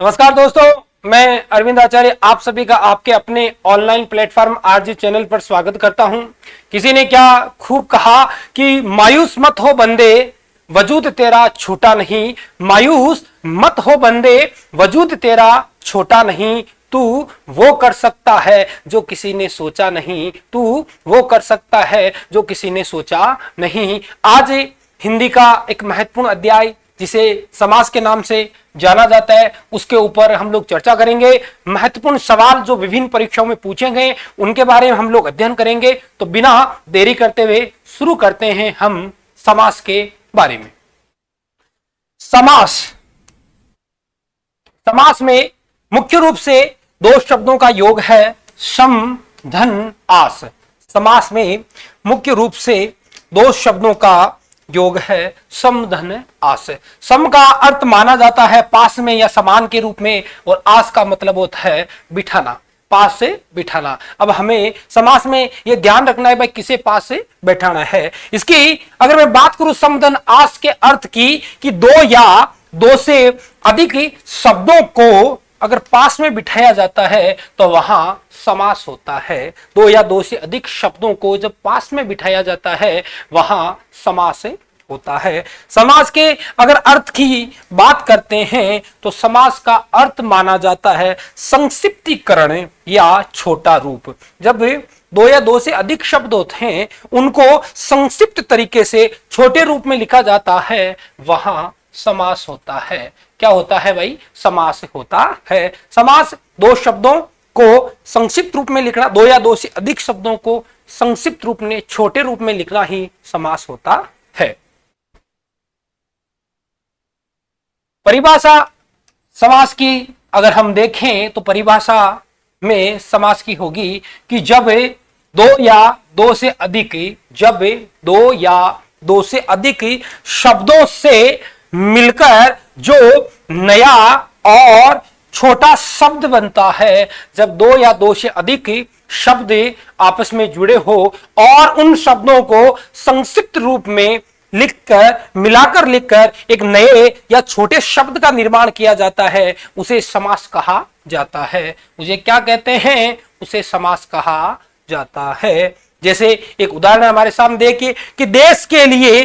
नमस्कार दोस्तों, मैं अरविंद आचार्य आप सभी का आपके अपने ऑनलाइन प्लेटफॉर्म आरजी चैनल पर स्वागत करता हूं। किसी ने क्या खूब कहा कि मायूस मत हो बंदे, वजूद तेरा छोटा नहीं। मायूस मत हो बंदे, वजूद तेरा छोटा नहीं। तू वो कर सकता है जो किसी ने सोचा नहीं। तू वो कर सकता है जो किसी ने सोचा नहीं। आज हिंदी का एक महत्वपूर्ण अध्याय जिसे समास के नाम से जाना जाता है, उसके ऊपर हम लोग चर्चा करेंगे। महत्वपूर्ण सवाल जो विभिन्न परीक्षाओं में पूछे गए उनके बारे में हम लोग अध्ययन करेंगे। तो बिना देरी करते हुए शुरू करते हैं हम समास के बारे में। समास समास में मुख्य रूप से दो शब्दों का योग है, सम धन आस। समास में मुख्य रूप से दो शब्दों का योग है, सम धन आस। सम का अर्थ माना जाता है पास में या समान के रूप में, और आस का मतलब होता है बिठाना, पास से बिठाना। अब हमें समास में यह ध्यान रखना है भाई किसे पास से बैठाना है। इसकी अगर मैं बात करूं सम धन आस के अर्थ की कि दो या दो से अधिक शब्दों को अगर पास में बिठाया जाता है तो वहां समास होता है। दो या दो से अधिक शब्दों को जब पास में बिठाया जाता है वहां समास होता है। समास के अगर अर्थ की बात करते हैं तो समास का अर्थ माना जाता है संक्षिप्तीकरण या छोटा रूप। जब दो या दो से अधिक शब्द होते हैं उनको संक्षिप्त तरीके से छोटे रूप में लिखा जाता है, वहां समास होता है। क्या होता है भाई? समास होता है। समास दो शब्दों को संक्षिप्त रूप में लिखना, दो या दो से अधिक शब्दों को संक्षिप्त रूप में छोटे रूप में लिखना ही समास होता है। परिभाषा समास की अगर हम देखें तो परिभाषा में समास की होगी कि जब दो या दो से अधिक शब्दों से मिलकर जो नया और छोटा शब्द बनता है, जब दो या दो से अधिक शब्द आपस में जुड़े हो और उन शब्दों को संक्षिप्त रूप में मिलाकर लिखकर एक नए या छोटे शब्द का निर्माण किया जाता है, उसे समास कहा जाता है। मुझे क्या कहते हैं? उसे समास कहा जाता है। जैसे एक उदाहरण हमारे सामने देखिए कि देश के लिए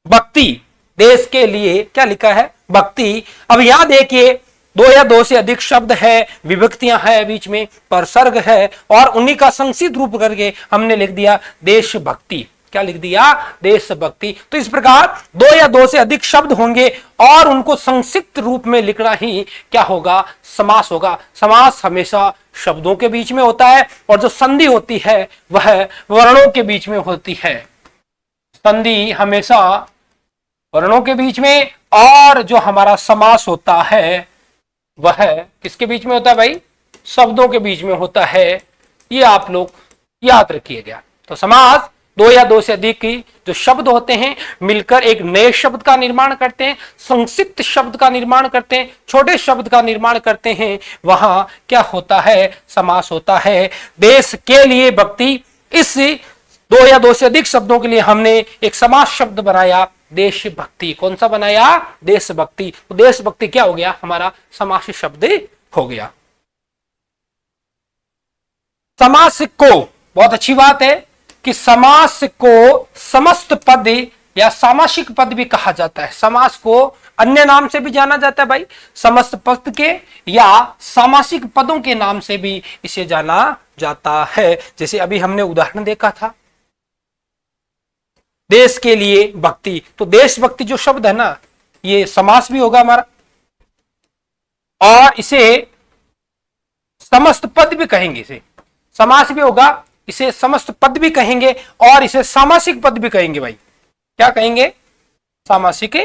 भक्ति, देश के लिए क्या लिखा है? भक्ति। अब यहां देखिए दो या दो से अधिक शब्द है, विभक्तियां है, बीच में परसर्ग है और उन्हीं का संक्षिप्त रूप करके हमने लिख दिया देशभक्ति। क्या लिख दिया? देशभक्ति। तो इस प्रकार दो या दो से अधिक शब्द होंगे और उनको संक्षिप्त रूप में लिखना ही क्या होगा? समास होगा। समास हमेशा शब्दों के बीच में होता है और जो संधि होती है वह वर्णों के बीच में होती है। संधि हमेशा वर्णों के बीच में, और जो हमारा समास होता है वह किसके बीच में होता है भाई? शब्दों के बीच में होता है। ये आप लोग याद रखिएगा। तो समास दो या दो से अधिक जो शब्द होते हैं मिलकर एक नए शब्द का निर्माण करते हैं, संक्षिप्त शब्द का निर्माण करते हैं, छोटे शब्द का निर्माण करते हैं, वहां क्या होता है? समास होता है। देश के लिए भक्ति, इस दो या दो से अधिक शब्दों के लिए हमने एक समास शब्द बनाया, देशभक्ति। कौन सा बनाया? देशभक्ति। तो देशभक्ति क्या हो गया? हमारा समास शब्द हो गया। समास को, बहुत अच्छी बात है कि समास को समस्त पद या सामासिक पद भी कहा जाता है। समास को अन्य नाम से भी जाना जाता है भाई, समस्त पद के या सामासिक पदों के नाम से भी इसे जाना जाता है। जैसे अभी हमने उदाहरण देखा था देश के लिए भक्ति, तो देशभक्ति जो शब्द है ना, ये समास भी होगा हमारा, और इसे समस्त पद भी कहेंगे। इसे समास भी होगा, इसे समस्त पद भी कहेंगे और इसे सामासिक पद भी कहेंगे भाई। क्या कहेंगे? सामासिक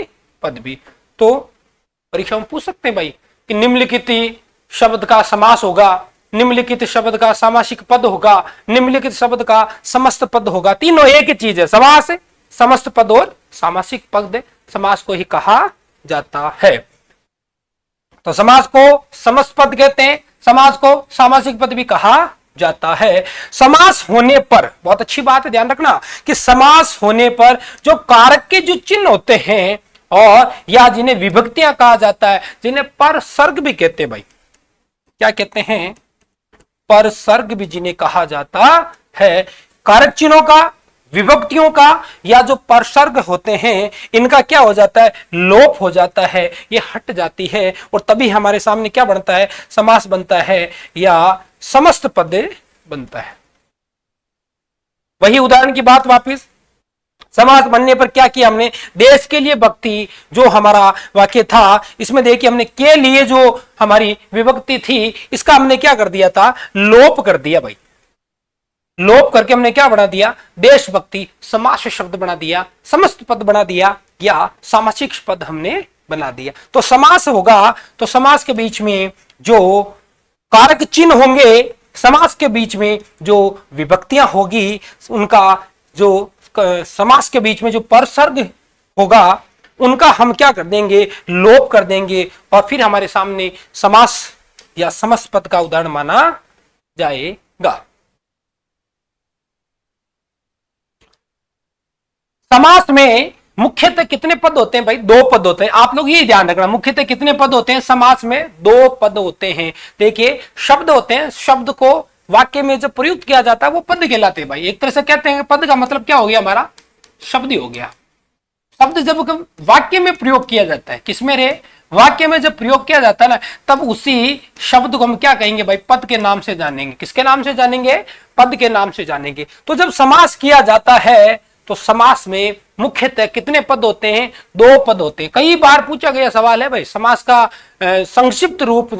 पद भी। तो परीक्षा में पूछ सकते हैं भाई कि निम्नलिखित शब्द का समास होगा, निम्नलिखित शब्द का सामासिक पद होगा, निम्नलिखित शब्द का समस्त पद होगा। तीनों एक ही चीज है, समास, समस्त पद और सामासिक पद, समास को ही कहा जाता है। तो समास को समस्त पद कहते हैं, समास को सामासिक पद भी कहा जाता है। समास होने पर, बहुत अच्छी बात है ध्यान रखना कि समास होने पर जो कारक के जो चिन्ह होते हैं और या जिन्हें विभक्तियां कहा जाता है, जिन्हें परसर्ग भी कहते हैं भाई। क्या कहते हैं? परसर्ग भी जिन्हें कहा जाता है। कारक चिन्हों का, विभक्तियों का या जो परसर्ग होते हैं, इनका क्या हो जाता है? लोप हो जाता है, ये हट जाती है और तभी हमारे सामने क्या बनता है? समास बनता है या समस्त पद बनता है। वही उदाहरण की बात वापिस, समास बनने पर क्या किया हमने? देश के लिए भक्ति जो हमारा वाक्य था, इसमें देखिए हमने के लिए जो हमारी विभक्ति थी, इसका हमने क्या कर दिया था? लोप कर दिया भाई। लोप करके हमने क्या बना दिया? देशभक्ति समास शब्द बना दिया, समस्त पद बना दिया या सामासिक पद हमने बना दिया। तो समास होगा तो समास के बीच में जो कारक चिन्ह होंगे, समास के बीच में जो विभक्तियां होगी, उनका जो समास के बीच में जो परसर्ग होगा, उनका हम क्या कर देंगे? लोप कर देंगे और फिर हमारे सामने समास या समस्त पद का उदाहरण माना जाएगा। समास में मुख्यतः कितने पद होते हैं भाई? 2 पद होते हैं। आप लोग ये ध्यान रखना, मुख्यतः कितने पद होते हैं समास में? 2 पद होते हैं। देखिए शब्द होते हैं, शब्द को वाक्य में जब प्रयुक्त किया जाता है वो पद कहलाते हैं भाई। एक तरह से कहते हैं पद का मतलब क्या हो गया? हमारा शब्द ही हो गया। शब्द जब वाक्य में प्रयोग किया जाता है, किसमें रे? वाक्य में जब प्रयोग किया जाता है ना, तब उसी शब्द को हम क्या कहेंगे भाई? पद के नाम से जानेंगे। किसके नाम से जानेंगे? पद के नाम से जानेंगे। तो जब समास किया जाता है तो समास में मुख्यतः कितने पद होते हैं? 2 पद होते हैं। कई बार पूछा गया सवाल है भाई, समास का संक्षिप्त रूप,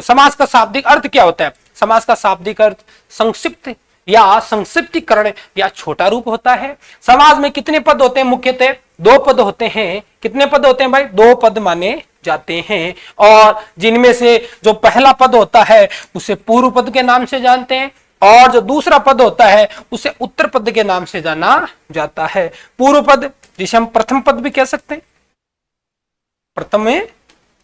समास का शाब्दिक अर्थ क्या होता है? समास का शाब्दिक अर्थ संक्षिप्त या संक्षिप्तीकरण या छोटा रूप होता है। समास में कितने पद होते हैं? मुख्यतः 2 पद होते हैं। कितने पद होते हैं भाई? 2 पद माने जाते हैं। और जिनमें से जो पहला पद होता है उसे पूर्व पद के नाम से जानते हैं और जो दूसरा पद होता है उसे उत्तर पद के नाम से जाना जाता है। पूर्व पद जिसे हम प्रथम पद भी कह सकते हैं, प्रथम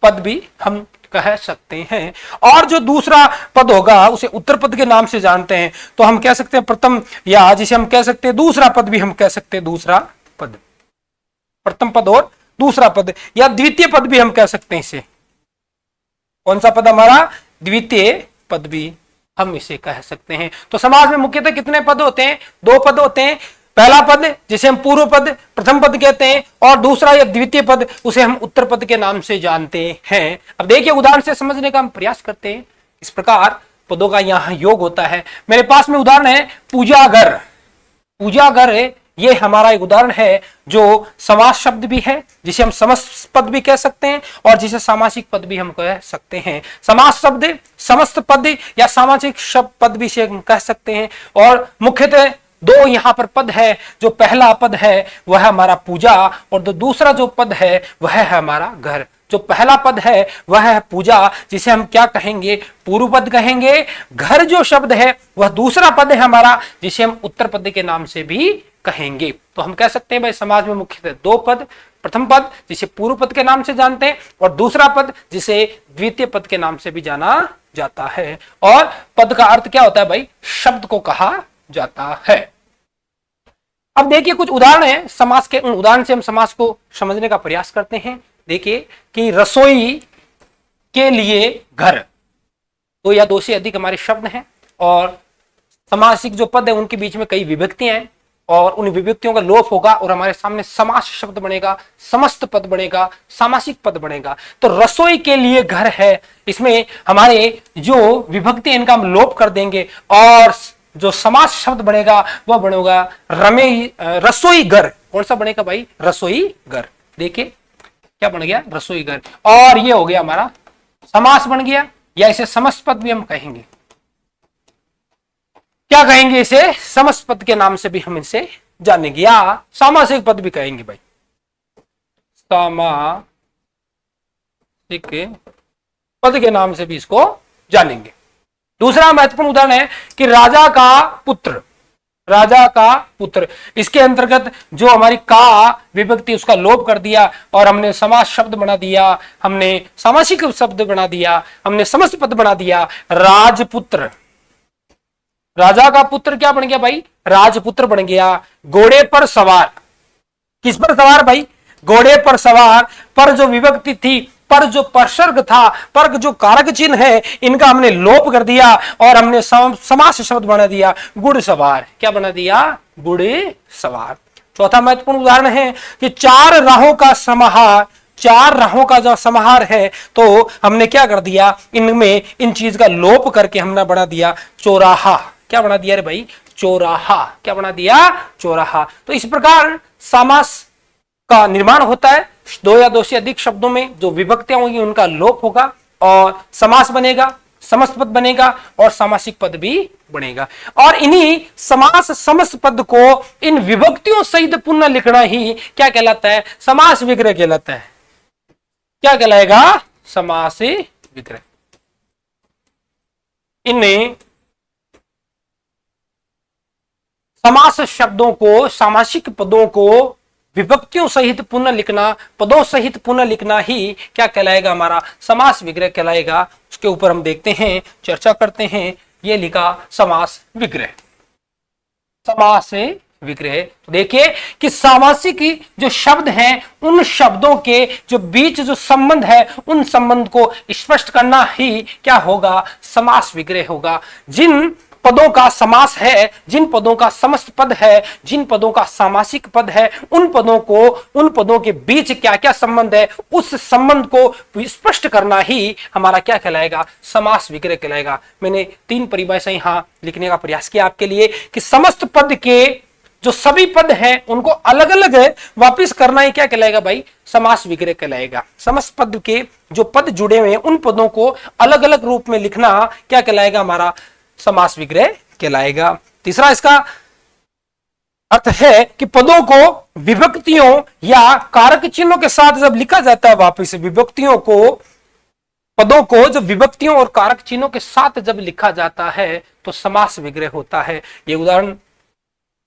पद भी हम कह सकते हैं। और जो दूसरा पद होगा उसे उत्तर पद के नाम से जानते हैं, तो हम कह सकते हैं प्रथम, या जिसे हम कह सकते हैं दूसरा पद भी हम कह सकते हैं दूसरा पद। प्रथम पद और दूसरा पद या द्वितीय पद भी हम कह सकते हैं इसे। कौन सा पद हमारा? द्वितीय पद भी हम इसे कह सकते हैं। तो समास में मुख्यतः कितने पद होते हैं? 2 पद होते हैं। पहला पद जिसे हम पूर्व पद, प्रथम पद कहते हैं और दूसरा या द्वितीय पद उसे हम उत्तर पद के नाम से जानते हैं। अब देखिए उदाहरण से समझने का हम प्रयास करते हैं। इस प्रकार पदों का यहां योग होता है। मेरे पास में उदाहरण है पूजागर। पूजागर ये हमारा एक उदाहरण है जो समास शब्द भी है, जिसे हम समस्त पद भी कह सकते हैं और जिसे सामासिक पद भी हम कह सकते हैं। समास शब्द समस्त पद या सामासिक शब्द पद भी से हम कह सकते हैं। और मुख्यतः 2 यहाँ पर पद है। जो पहला पद है वह हमारा पूजा और जो दूसरा जो पद है वह है हमारा घर। जो पहला पद है वह है पूजा, जिसे हम क्या कहेंगे? पूर्व पद कहेंगे। घर जो शब्द है वह दूसरा पद है हमारा, जिसे हम उत्तर पद के नाम से भी कहेंगे। तो हम कह सकते हैं भाई समाज में मुख्यतः 2 पद, प्रथम पद जिसे पूर्व पद के नाम से जानते हैं और दूसरा पद जिसे द्वितीय पद के नाम से भी जाना जाता है। और पद का अर्थ क्या होता है भाई? शब्द को कहा जाता है। अब देखिए कुछ उदाहरण है समास के, उन उदाहरण से हम समास को समझने का प्रयास करते हैं। देखिए कि रसोई के लिए घर, 2 या 2 से अधिक हमारे शब्द हैं और समासिक जो पद है उनके बीच में कई विभक्तियां हैं और उन विभक्तियों का लोप होगा और हमारे सामने समास शब्द बनेगा, समस्त पद बनेगा, सामासिक पद बनेगा। तो रसोई के लिए घर है, इसमें हमारे जो विभक्ति इनका हम लोप कर देंगे और जो समास शब्द बनेगा वह बनेगा रसोई घर। कौन सा बनेगा भाई? रसोई घर। देखिए क्या बन गया? रसोई घर। और ये हो गया हमारा समास बन गया, या इसे समस्त पद भी हम कहेंगे। क्या कहेंगे इसे? समस्त पद के नाम से भी हम इसे जानेंगे या सामासिक पद भी कहेंगे भाई। सामासिक पद के नाम से भी इसको जानेंगे। दूसरा महत्वपूर्ण उदाहरण है कि राजा का पुत्र। राजा का पुत्र, इसके अंतर्गत जो हमारी का विभक्ति उसका लोप कर दिया और हमने समास शब्द बना दिया, हमने सामासिक शब्द बना दिया, हमने समस्त पद बना दिया। राजपुत्र, राजा का पुत्र क्या बन गया भाई? राजपुत्र बन गया। घोड़े पर सवार, किस पर सवार भाई? घोड़े पर सवार, पर जो विभक्ति थी, पर जो परसर्ग था, पर जो कारक चिन्ह है, इनका हमने लोप कर दिया और हमने समास शब्द बना दिया गुड़ सवार। क्या बना दिया? गुड़ सवार। चौथा महत्वपूर्ण उदाहरण है कि चार राहों का समाहार, चार राहों का जो समाहार है, तो हमने क्या कर दिया, इनमें इन चीज का लोप करके हमने बना दिया चौराहा। क्या बना दिया रे भाई? चौराहा। क्या बना दिया? चौराहा। तो इस प्रकार समास का निर्माण होता है। दो या दो से अधिक शब्दों में जो विभक्तियां होंगी उनका लोप होगा और समास बनेगा, समस्त पद बनेगा और सामासिक पद भी बनेगा। और इन्हीं समास समस्त पद को इन विभक्तियों सहित पुनः लिखना ही क्या कहलाता है? समास विग्रह कहलाता है। क्या कहलाएगा? समास विग्रह। इन्हें समास शब्दों को, सामासिक पदों को विभक्तियों सहित पुनः लिखना, पदों सहित पुनः लिखना ही क्या कहलाएगा? हमारा समास विग्रह कहलाएगा। उसके ऊपर हम देखते हैं, चर्चा करते हैं। ये लिखा समास विग्रह। समास विग्रह तो देखिए कि सामासिक जो शब्द हैं, उन शब्दों के जो बीच जो संबंध है, उन संबंध को स्पष्ट करना ही क्या होगा? समास विग्रह होगा। जिन पदों का समास है, जिन पदों का समस्त पद है, जिन पदों का सामासिक पद है, उन पदों को, उन पदों के बीच क्या क्या संबंध है, उस संबंध को स्पष्ट करना ही हमारा क्या कहलाएगा? समास विग्रह कहलाएगा। मैंने तीन परिभाषाएं यहां लिखने का प्रयास किया आपके लिए कि समस्त पद के जो सभी पद हैं उनको अलग अलग वापिस करना ही क्या कहलाएगा भाई? समास विग्रह कहलाएगा। समस्त पद के जो पद जुड़े हुए हैं उन पदों को अलग अलग रूप में लिखना क्या कहलाएगा? हमारा समास विग्रह कहलाएगा। तीसरा इसका अर्थ है कि पदों को विभक्तियों या कारक चिन्हों के साथ जब लिखा जाता है, वापिस विभक्तियों को, पदों को जब विभक्तियों और कारक चिन्हों के साथ जब लिखा जाता है तो समास विग्रह होता है। ये उदाहरण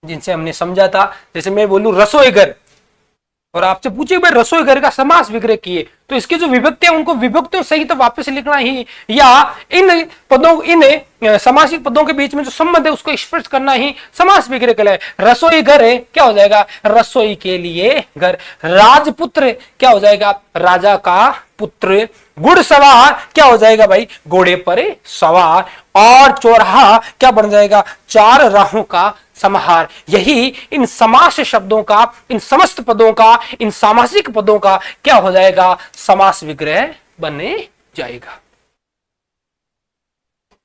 जिनसे हमने समझा था, जैसे मैं बोलूं रसोई घर और आपसे पूछे भाई रसोई घर का समास विग्रह किए, तो इसकी जो विभक्तियां उनको विभक्तियों सहित तो वापस लिखना ही, या इन पदों, इन समासिक पदों के बीच में जो संबंध है उसको स्पष्ट करना ही समास विग्रह कहलाए। रसोई घर है, क्या हो जाएगा? रसोई के लिए घर। राजपुत्र क्या हो जाएगा? राजा का पुत्र। गुड़ सवार क्या हो जाएगा भाई? घोड़े पर सवार। और चौराहा क्या बन जाएगा? चार राहों का समाहार। यही इन समास शब्दों का, इन समस्त पदों का, इन सामासिक पदों का क्या हो जाएगा? समास विग्रह बने जाएगा।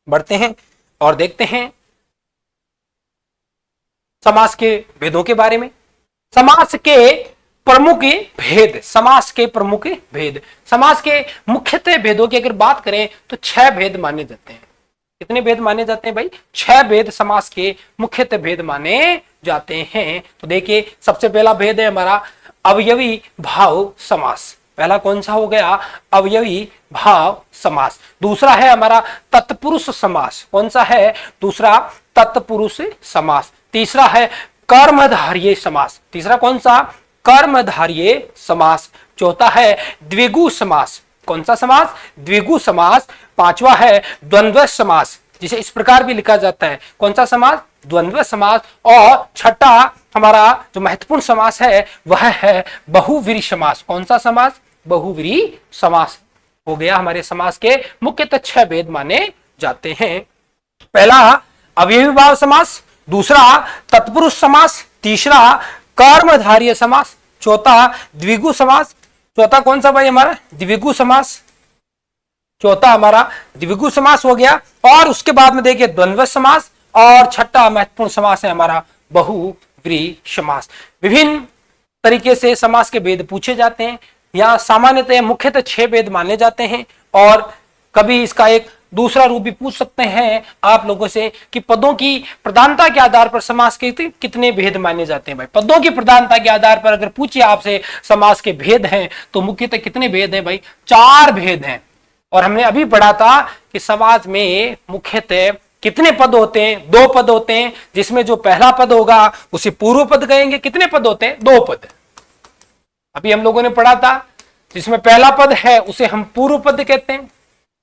बढ़ते हैं और देखते हैं समास के भेदों के बारे में। समास के प्रमुख भेद, समास के प्रमुख भेद, समास के मुख्यतः भेदों की अगर बात करें तो 6 भेद माने जाते हैं। कितने भेद माने जाते हैं भाई? 6 भेद समास के मुख्यतः भेद माने जाते हैं। तो देखिए सबसे पहला भेद है हमारा अवयवी भाव समास। पहला कौन सा हो गया? अवयवी भाव समास। दूसरा है हमारा तत्पुरुष समास। कौन सा है? दूसरा तत्पुरुष समास। तीसरा है कर्मधारय समास। तीसरा कौन सा? कर्मधारय समास। चौथा है द्विगु समास। कौन सा समास? द्विगु समास। पांचवा है द्वंद्व समास, जिसे इस प्रकार भी लिखा जाता है। कौन सा समास? द्वंद्व समास। और छठा हमारा जो महत्वपूर्ण समास है वह है बहुव्रीहि समास। कौन सा समास? बहुव्रीहि समास हो गया। हमारे समास के मुख्यतः 6 भेद माने जाते हैं। पहला अवयवी भाव समास, दूसरा तत्पुरुष समास, तीसरा कर्मधारय समास, चौथा द्विगु समास। चौथा कौन सा भाई? हमारा द्विगु समास। चौथा हमारा द्विगु समास हो गया। और उसके बाद में देखिए द्वंद्व समास, और छठा महत्वपूर्ण समास है हमारा बहुव्रीहि समास। विभिन्न तरीके से समास के भेद पूछे जाते हैं। यहाँ सामान्यतः मुख्यतः 6 भेद माने जाते हैं, और कभी इसका एक दूसरा रूप भी पूछ सकते हैं आप लोगों से कि पदों की प्रधानता के आधार पर समास के कितने भेद माने जाते हैं भाई। पदों की प्रधानता के आधार पर अगर पूछिए आपसे समास के भेद हैं तो मुख्यतः कितने भेद हैं भाई? 4 भेद हैं। और हमने अभी पढ़ा था कि समास में मुख्यतः कितने पद होते हैं? 2 पद होते हैं, जिसमें जो पहला पद होगा उसे पूर्व पद कहेंगे। कितने पद होते हैं? 2 पद। अभी हम लोगों ने पढ़ा था जिसमें पहला पद है उसे हम पूर्व पद कहते हैं,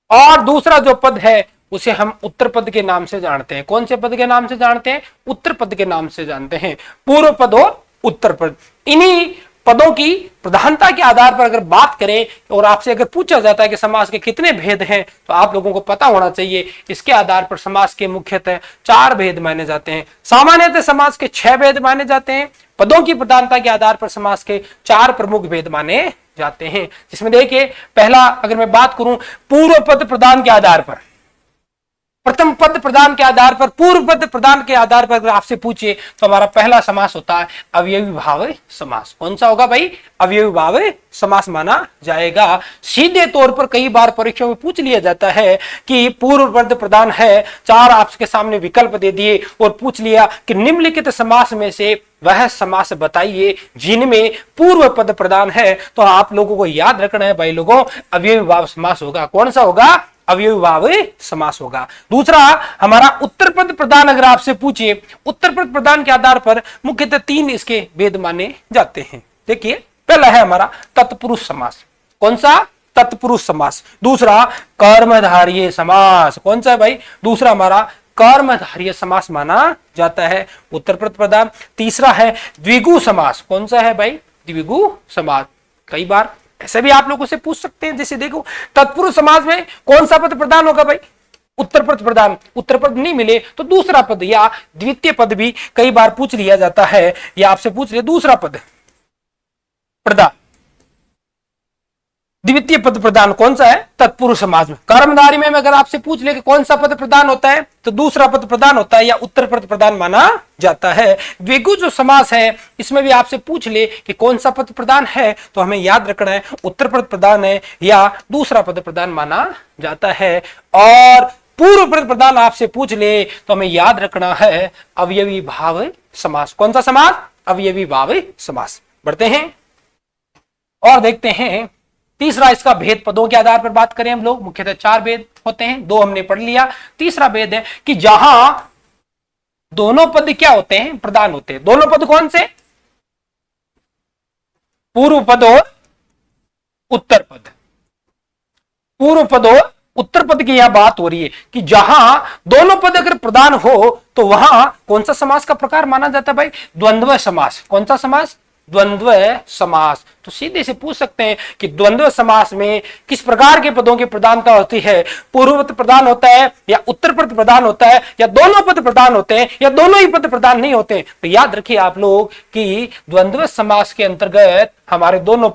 और दूसरा जो पद है उसे हम उत्तर पद के नाम से जानते हैं। कौन से पद के नाम से जानते हैं? उत्तर पद के नाम से जानते हैं। पूर्व पद और उत्तर पद। इन्हीं पदों की प्रधानता के आधार पर अगर बात करें और आपसे अगर पूछा जाता है कि समास के कितने भेद हैं, तो आप लोगों को पता होना चाहिए। इसके आधार पर समास के मुख्यतः 4 भेद माने जाते हैं। सामान्यतः समास के 6 भेद माने जाते हैं। पदों की प्रधानता के आधार पर समास के 4 प्रमुख भेद माने जाते हैं, जिसमें देखिए पहला अगर मैं बात करूं पूर्व पद प्रदान के आधार पर, प्रथम पद प्रदान के आधार पर, पूर्व पद प्रदान के आधार पर अगर आपसे पूछे तो हमारा पहला समास होता है अवयवी भाव समास। कौन सा होगा भाई? अवयवी भाव समास माना जाएगा। सीधे तौर पर कई बार परीक्षा में पूछ लिया जाता है कि पूर्व पद प्रदान है, 4 आपके सामने विकल्प दे दिए और पूछ लिया कि निम्नलिखित समास में से वह समास बताइए जिनमें पूर्व पद प्रदान है, तो आप लोगों को याद रखना है भाई लोगों, अवयवी भाव समास होगा। कौन सा होगा? अवयवी भाव समास होगा। दूसरा हमारा उत्तर पद प्रदान अगर आपसे पूछिए, उत्तर पद प्रदान के आधार पर मुख्यतः 3 इसके भेद माने जाते हैं। देखिए पहला है हमारा तत्पुरुष समास। कौन सा? तत्पुरुष समास। दूसरा कर्मधारय समास। कौन सा है भाई? दूसरा हमारा कर्मधारय समास माना जाता है, उत्तर पद प्रदान। तीसरा है द्विगु समास। कौन सा है भाई? द्विगु समास। कई बार ऐसे भी आप लोगों से पूछ सकते हैं, जैसे देखो तत्पुरुष समास में कौन सा पद प्रदान होगा भाई? उत्तर पद प्रदान। उत्तर पद नहीं मिले तो दूसरा पद या द्वितीय पद भी कई बार पूछ लिया जाता है, या आपसे पूछ लिया दूसरा पद प्रदान, द्वितीय पद प्रदान कौन सा है? तत्पुरुष समास में। कर्मधारय में अगर आपसे पूछ ले कि कौन सा पद प्रदान होता है, तो दूसरा पद प्रदान होता है या उत्तर पद प्रदान माना जाता है। द्विगु जो समास है इसमें भी आपसे पूछ ले कि कौन सा पद प्रदान है, तो हमें याद रखना है उत्तर पद प्रदान है या दूसरा पद प्रदान माना जाता है। और पूर्व पद प्रदान आपसे पूछ ले तो हमें याद रखना है अवयवी भाव समास। कौन सा समास? अवयवी भाव समास। बढ़ते हैं और देखते हैं तीसरा इसका भेद। पदों के आधार पर बात करें हम लोग, मुख्यतः 4 भेद होते हैं, 2 हमने पढ़ लिया। तीसरा भेद है कि जहां दोनों पद क्या होते हैं? प्रदान होते हैं। दोनों पद कौन से? पूर्व पद और उत्तर पद। पूर्व पद और उत्तर पद की यहां बात हो रही है कि जहां दोनों पद अगर प्रदान हो तो वहां कौन सा समास का प्रकार माना जाता है भाई? द्वंद्व समास। कौन सा समास? द्वंद्व समास। तो सीधे से पूछ सकते हैं कि द्वंद्व समास में किस प्रकार के पदों की प्रधानता होती है? पूर्व पद प्रदान होता है या उत्तर पद प्रदान होता है या दोनों पद प्रदान होते हैं या दोनों ही पद प्रदान नहीं होते? तो याद रखिए आप लोग कि द्वंद्व समास के अंतर्गत हमारे दोनों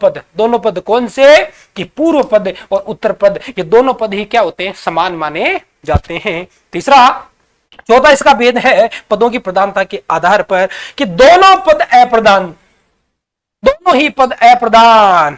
पद कौन से? कि पूर्व पद और उत्तर पद, ये दोनों पद ही क्या होते हैं? समान माने जाते हैं। तीसरा चौथा इसका भेद है पदों की प्रधानता के आधार पर कि दोनों पद अप्रधान, दोनों ही पद अप्रधान।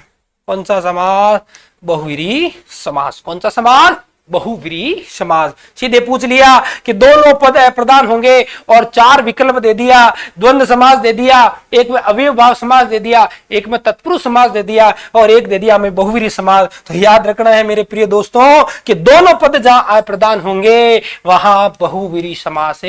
कौन सा समास? बहुव्रीहि समास। कौन सा समास? बहुव्रीहि समास। सीधे पूछ लिया कि दोनों पद अप्रधान होंगे और 4 विकल्प दे दिया, द्वंद्व समास दे दिया, एक में अवयवी भाव समास दे दिया, एक में तत्पुरुष समास दे दिया और एक दे दिया हमें बहुव्रीहि समास। तो याद रखना है मेरे प्रिय दोस्तों कि दोनों पद जहां अप्रधान होंगे वहां बहुव्रीहि समास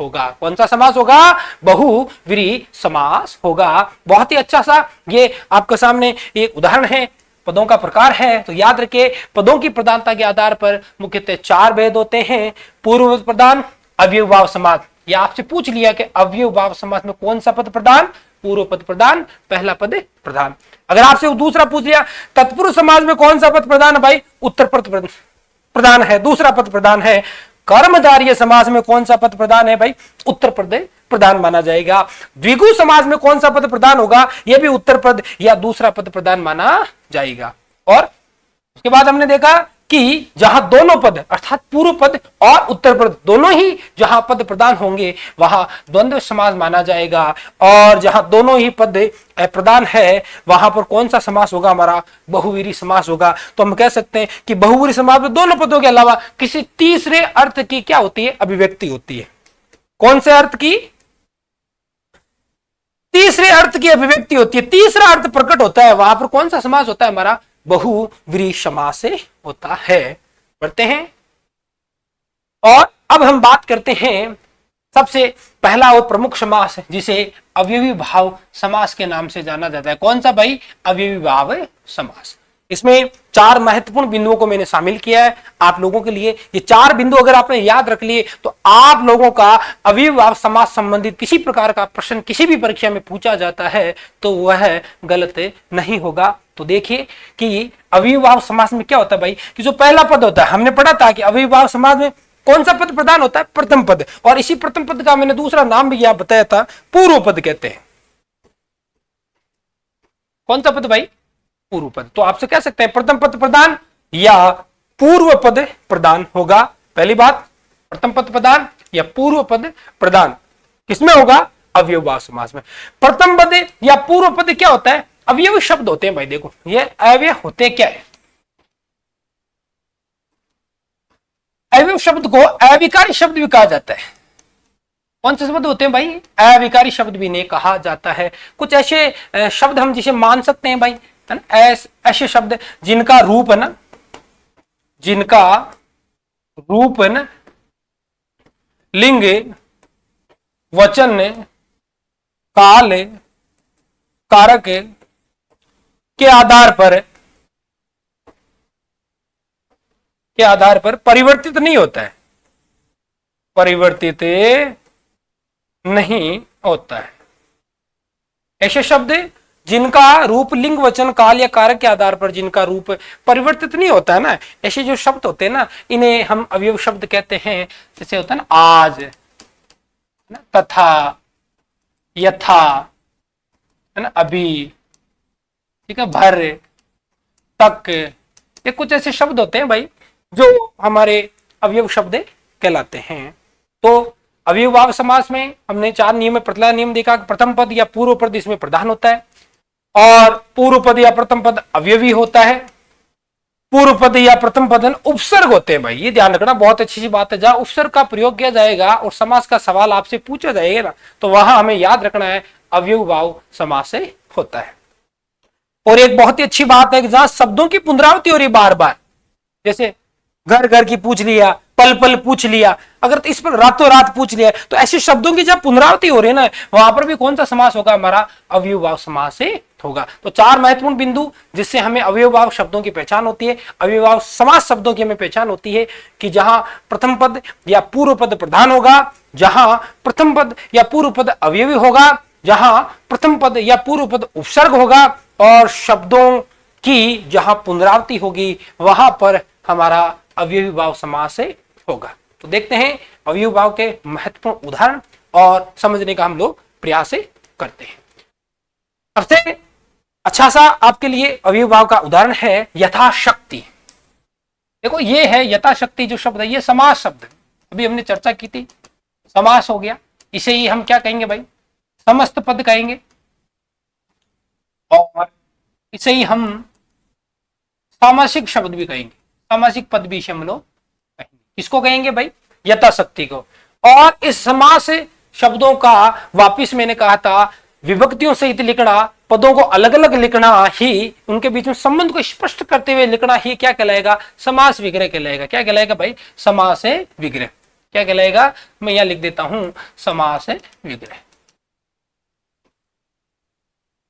होगा। कौन सा समास होगा? बहुव्रीहि समास होगा। बहुत ही अच्छा सा ये आपके सामने एक उदाहरण है, पदों का प्रकार है। तो याद रखिए पदों की प्रधानता के आधार पर मुख्यतः 4 भेद होते हैं। पूर्व पद प्रदान, अवयवी भाव समास। या आपसे पूछ लिया कि अवयवी भाव समास में कौन सा पद प्रदान? पूर्व पद प्रदान, पहला पद प्रदान। अगर आपसे दूसरा पूछ लिया तत्पुरुष समास में कौन सा पद प्रदान है भाई? उत्तर पद प्रदान है, दूसरा पद प्रदान है। कर्मधारय समास में कौन सा पद प्रदान है भाई? उत्तर पद प्रदान माना जाएगा। द्विगु समास में कौन सा पद प्रदान होगा? यह भी उत्तर पद या दूसरा पद प्रदान माना जाएगा। और उसके बाद हमने देखा कि जहां दोनों पद अर्थात पूर्व पद और उत्तर पद दोनों ही जहां पद प्रदान होंगे वहां द्वंद्व समास माना जाएगा। और जहां दोनों ही पद प्रदान है वहां पर कौन सा समास होगा? हमारा बहुव्रीहि समास होगा। तो हम कह सकते हैं कि बहुव्रीहि समास में दोनों पदों के अलावा किसी तीसरे अर्थ की क्या होती है? अभिव्यक्ति होती है। कौन से अर्थ की? तीसरे अर्थ की अभिव्यक्ति होती है, तीसरा अर्थ प्रकट होता है, वहां पर कौन सा समास होता है? हमारा बहुव्रीहि समास होता है। बढ़ते हैं और अब हम बात करते हैं सबसे पहला और प्रमुख समास जिसे अवयवी भाव समास के नाम से जाना जाता है। कौन सा भाई? अवयवी भाव समास। इसमें चार महत्वपूर्ण बिंदुओं को मैंने शामिल किया है आप लोगों के लिए। ये चार बिंदु अगर आपने याद रख लिए तो आप लोगों का अविभाव समास संबंधित किसी प्रकार का प्रश्न किसी भी परीक्षा में पूछा जाता है तो वह गलत नहीं होगा। तो देखिए कि अविभाव समास में क्या होता है भाई, कि जो पहला पद होता है, हमने पढ़ा था कि अविभाव समास में कौन सा पद प्रधान होता है, प्रथम पद, और इसी प्रथम पद का मैंने दूसरा नाम भी यहां बताया था, पूर्व पद कहते हैं। कौन सा पद भाई, पूर्व पद। तो आपसे कह सकते हैं प्रथम पद प्रधान या पूर्व पद प्रधान होगा। पहली बात, प्रथम पद प्रधान या पूर्व पद प्रधान किसमें होगा, अवयवभाव समास में। प्रथम पद या पूर्व पद क्या होता है, अवयव शब्द होते हैं भाई। देखो ये अवयव होते क्या है, अवयव शब्द को अविकारी शब्द भी कहा जाता है। कौन से शब्द होते हैं भाई, अविकारी शब्द भी नहीं कहा जाता है। कुछ ऐसे शब्द हम जिसे मान सकते हैं भाई, है ना, ऐसे शब्द जिनका रूप है ना, जिनका रूप है ना, लिंग, वचन, काल, कारक के आधार पर परिवर्तित नहीं होता है, परिवर्तित नहीं होता है। ऐसे शब्द जिनका रूप लिंग, वचन, काल या कारक के आधार पर जिनका रूप परिवर्तित नहीं होता है ना, ऐसे जो शब्द होते हैं ना, इन्हें हम अवयव शब्द कहते हैं। जैसे होता है ना आज, ना, तथा, यथा, है ना, अभी, ठीक है, भर, तक, ये कुछ ऐसे शब्द होते हैं भाई जो हमारे अवयव शब्द कहलाते हैं। तो अविभाव समास में हमने चार नियम में पहला नियम देखा, प्रथम पद या पूर्व पद इसमें प्रधान होता है, और पूर्व पद या प्रथम पद अवयवी होता है। पूर्व पद या प्रथम पद उपसर्ग होते हैं भाई, ये ध्यान रखना, बहुत अच्छी सी बात है। जहां उपसर्ग का प्रयोग किया जाएगा और समास का सवाल आपसे पूछा जाएगा ना, तो वहां हमें याद रखना है अव्ययभाव समास से होता है। और एक बहुत ही अच्छी बात है कि जहां शब्दों की पुनरावृत्ति हो रही बार बार, जैसे घर घर की पूछ लिया, पल पल पूछ लिया, अगर इस पर रातों रात पूछ लिया, तो ऐसे शब्दों की जब पुनरावृत्ति हो रही है ना, वहां पर भी कौन सा समास होगा, हमारा अव्ययभाव समास से होगा। तो चार महत्वपूर्ण बिंदु जिससे हमें अव्ययभाव शब्दों की पहचान होती है, अव्ययभाव समास शब्दों की हमें पहचान होती है कि जहां प्रथम पद या पूर्व पद प्रधान होगा, जहां प्रथम पद या पूर्व पद अवयवी होगा, जहां प्रथम पद या पूर्व पद उपसर्ग होगा, और शब्दों की जहां पुनरावृत्ति होगी वहां पर हमारा अव्ययभाव समास से होगा। तो देखते हैं अव्ययभाव के महत्वपूर्ण उदाहरण और समझने का हम लोग प्रयास करते हैं। सबसे अच्छा सा आपके लिए अव्ययभाव का उदाहरण है यथाशक्ति। देखो ये है यथाशक्ति जो शब्द है, ये समास शब्द है, अभी हमने चर्चा की थी, समास हो गया। इसे ही हम क्या कहेंगे भाई, समस्त पद कहेंगे, और इसे ही हम सामासिक शब्द भी कहेंगे, सामासिक पद भी इसे हम लोग कहेंगे। किसको कहेंगे भाई, यथाशक्ति को। और इस समास शब्दों का वापिस मैंने कहा था विभक्तियों सहित लिखना, पदों को अलग अलग लिखना ही, उनके बीच में संबंध को स्पष्ट करते हुए लिखना ही क्या कहलाएगा, समास विग्रह कहलाएगा। क्या कहलाएगा भाई, समास विग्रह। क्या कहलाएगा, मैं यहां लिख देता हूं, समास विग्रह।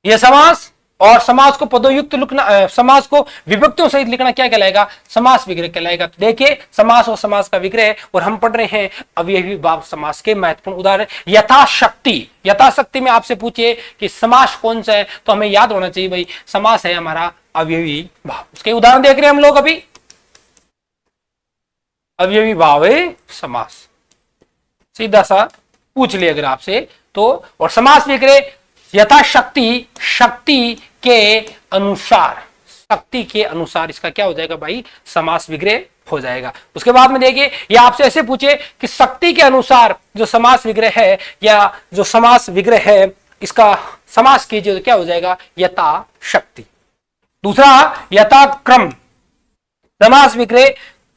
यह समास और समास को पदोयुक्त लिखना, समास को विभक्तियों सहित लिखना क्या कहलाएगा, समास विग्रह कहलाएगा। तो देखिए समास और समास का विग्रह, और हम पढ़ रहे हैं अव्ययभाव समास के महत्वपूर्ण उदाहरण। यथाशक्ति, यथाशक्ति में आपसे पूछिए कि समास कौन सा है, तो हमें याद होना चाहिए भाई समास है हमारा अव्ययी भाव। उसके उदाहरण देख रहे हैं हम लोग अभी, अव्ययी भाव समास सीधा सा पूछ लिया अगर आपसे तो। और समास विग्रह यथाशक्ति, शक्ति के अनुसार, शक्ति के अनुसार इसका क्या हो जाएगा भाई, समास विग्रह हो जाएगा। उसके बाद में देखिए ये आपसे ऐसे पूछे कि शक्ति के अनुसार जो समास विग्रह है या जो समास विग्रह है, इसका समास कीजिए तो क्या हो जाएगा, यथा शक्ति। दूसरा यथा क्रम, समास विग्रह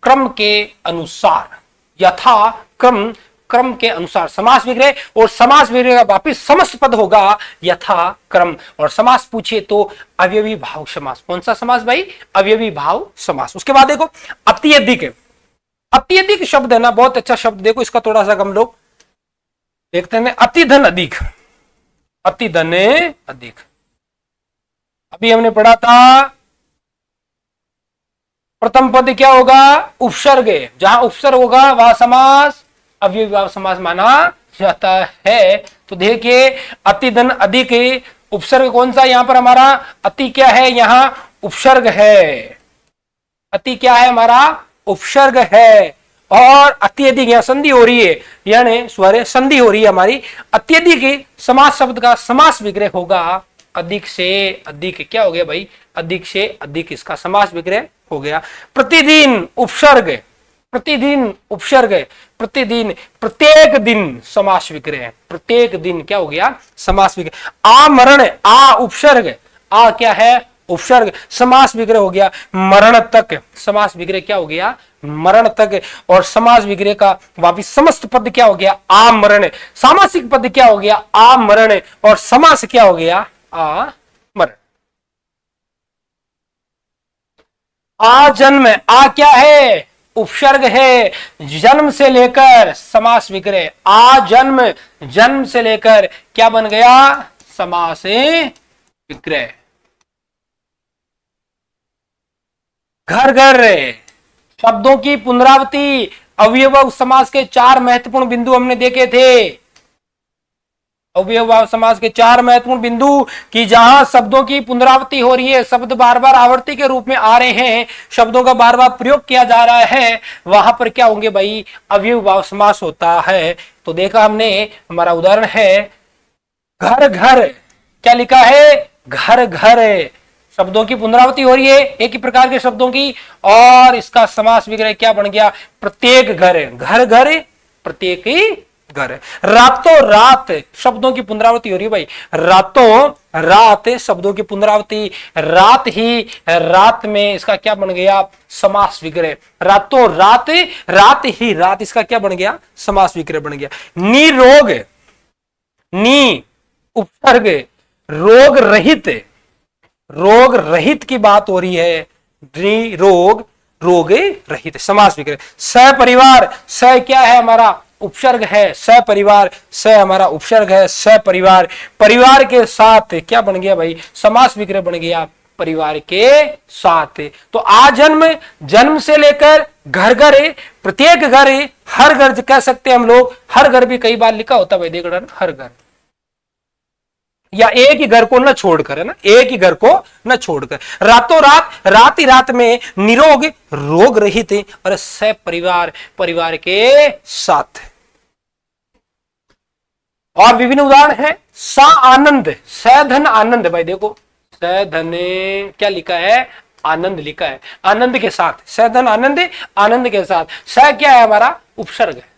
क्रम के अनुसार, यथा क्रम, क्रम के अनुसार समास विग्रह। और समास विग्रह का वापिस समस्त पद होगा यथा क्रम। और समास पूछिए तो अव्ययी भाव समास। कौन सा समास भाई, अव्ययी भाव समास। उसके बाद देखो अत्यधिक, अत्यधिक शब्द है ना, बहुत अच्छा शब्द। देखो इसका थोड़ा सा हम लोग देखते हैं, अति धन अधिक, अति धन अधिक। अभी हमने पढ़ा था प्रथम पद क्या होगा, उपसर्ग। जहां उपसर्ग होगा वहां समास अव्ययी भाव समास माना जाता है। तो देखिए अति धन अधिक, उपसर्ग कौन सा यहां पर हमारा, अति क्या है, यहां उपसर्ग है। अति क्या है हमारा, उपसर्ग है। और अत्यधिक यहां संधि हो रही है, यानी स्वर संधि हो रही है हमारी। अत्यधिक समास शब्द का समास विग्रह होगा अधिक से अधिक। क्या हो गया भाई, अधिक से अधिक, इसका समास विग्रह हो गया। प्रतिदिन उपसर्ग, प्रतिदिन उपसर्ग, प्रतिदिन प्रत्येक दिन समास विग्रह, प्रत्येक दिन क्या हो गया, समास विग्रह। आमरण, आ उपसर्ग, आ क्या है, उपसर्ग, समास विग्रह हो गया। मरण तक, समास विग्रह क्या हो गया, मरण तक। और समास विग्रह का वापिस समस्त पद क्या हो गया, आमरण। सामासिक पद क्या हो गया, आमरण। और समास क्या हो गया, आमरण। आ जन्म, आ क्या है, उपसर्ग है। जन्म से लेकर समास विग्रह, आ जन्म, जन्म से लेकर क्या बन गया, समास विग्रह। घर घर, शब्दों की पुनरावृत्ति, अव्ययभाव समास के 4 महत्वपूर्ण बिंदु हमने देखे थे। अव्ययभाव समास के 4 महत्वपूर्ण बिंदु कि जहां शब्दों की पुनरावृत्ति हो रही है, शब्द बार बार आवर्ती के रूप में आ रहे हैं, शब्दों का बार बार प्रयोग किया जा रहा है, वहां पर क्या होंगे भाई, अव्ययभाव समास होता है। तो देखा हमने, हमारा उदाहरण है घर घर, क्या लिखा है, घर घर। शब्दों की पुनरावृत्ति हो रही है एक ही प्रकार के शब्दों की, और इसका समास विग्रह क्या बन गया, प्रत्येक घर, घर घर प्रत्येक ही घर। रातों रात, शब्दों की पुनरावृत्ति हो रही है भाई, रातों रात शब्दों की पुनरावृत्ति, रात ही रात में इसका क्या बन गया, समास विग्रह। रातों रात, रात ही रात, इसका क्या बन गया, समास विग्रह बन गया। निरोग, नी उपसर्ग, रोग रहित, रोग रहित की बात हो रही है, निरोग रोग रहित, समास विग्रह। सपरिवार, स क्या है हमारा, उपसर्ग है, सपरिवार, स हमारा उपसर्ग है, सपरिवार। परिवार के साथ क्या बन गया भाई, समास विग्रह बन गया, परिवार के साथ। तो आ जन्म, जन्म से लेकर घर घर, प्रत्येक घर, हर घर कह सकते हैं हम लोग, हर घर भी कई बार लिखा होता है भाई, देख रहे हर घर, या एक ही घर को न छोड़कर, है ना, एक ही घर को न छोड़कर। रातों रात, रात ही रात में, निरोग रोग रहित, और सपरिवार परिवार के साथ। और विभिन्न उदाहरण है, सा आनंद, सधन आनंद, भाई देखो सधन क्या लिखा है, आनंद लिखा है, आनंद के साथ, सधन आनंद, आनंद के साथ। स क्या है हमारा, उपसर्ग है,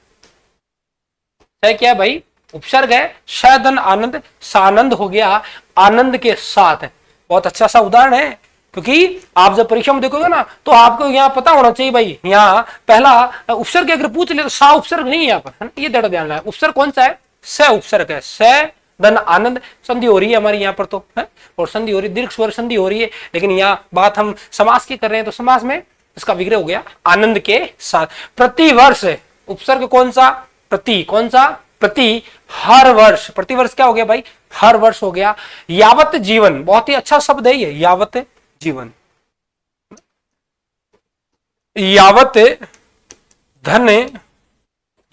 स क्या है भाई, उपसर्ग है, सधन आनंद, सानंद हो गया, आनंद के साथ। बहुत अच्छा सा उदाहरण है, क्योंकि आप जब परीक्षा में देखोगे ना, तो आपको यहाँ पता होना चाहिए भाई, यहाँ पहला उपसर्ग अगर पूछ ले तो सा उपसर्ग नहीं है यहाँ पर, है ना, ये ध्यान रखना है। उपसर्ग कौन सा है, स उपसर्ग है, स धन आनंद, संधि हो रही है हमारी यहाँ पर तो है, और संधि हो रही है, दीर्घ स्वर संधि हो रही है। लेकिन यहाँ बात हम समास की कर रहे हैं, तो समास में इसका विग्रह हो गया आनंद के साथ। प्रतिवर्ष, उपसर्ग कौन सा, प्रति, कौन सा, प्रति, हर वर्ष, प्रतिवर्ष क्या हो गया भाई, हर वर्ष हो गया। यावत जीवन, बहुत ही अच्छा शब्द है ये, यावत जीवन, यावत धन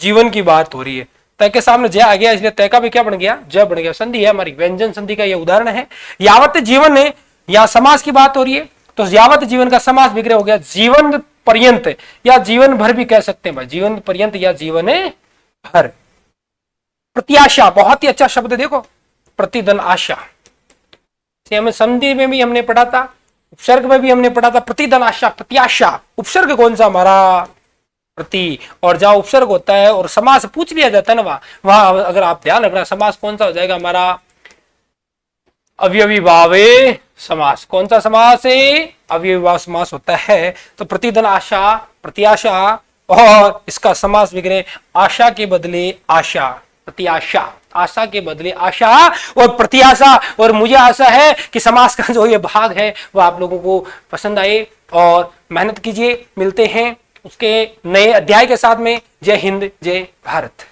जीवन की बात हो रही है। तय के सामने जय आ गया, इसलिए तय का भी क्या बन गया, जय बन गया। संधि है हमारी, व्यंजन संधि का ये उदाहरण है। यावत जीवन है, या समास की बात हो रही है, तो यावत जीवन का समास विग्रह हो गया जीवन पर्यंत, या जीवन भर भी कह सकते हैं भाई, जीवन पर्यंत या जीवन भर। प्रत्याशा, बहुत ही अच्छा शब्द, देखो प्रतिधन आशा, हमें संधि में भी हमने पढ़ा था, उपसर्ग में भी हमने पढ़ा था, प्रतिधन आशा, प्रत्याशा। उपसर्ग कौन सा हमारा, प्रति, और जहां उपसर्ग होता है और समास पूछ लिया जाता है ना, वहां अगर आप ध्यान रखना, समास कौन सा हो जाएगा हमारा, अव्ययी भावे समास। कौन सा समास है, अव्ययी भाव समास होता है। तो प्रतिधन आशा, प्रत्याशा, और इसका समास विग्रह आशा के बदले आशा, प्रत्याशा, आशा के बदले आशा और प्रत्याशा। और मुझे आशा है कि समास का जो ये भाग है वो आप लोगों को पसंद आए, और मेहनत कीजिए। मिलते हैं उसके नए अध्याय के साथ में। जय हिंद, जय भारत।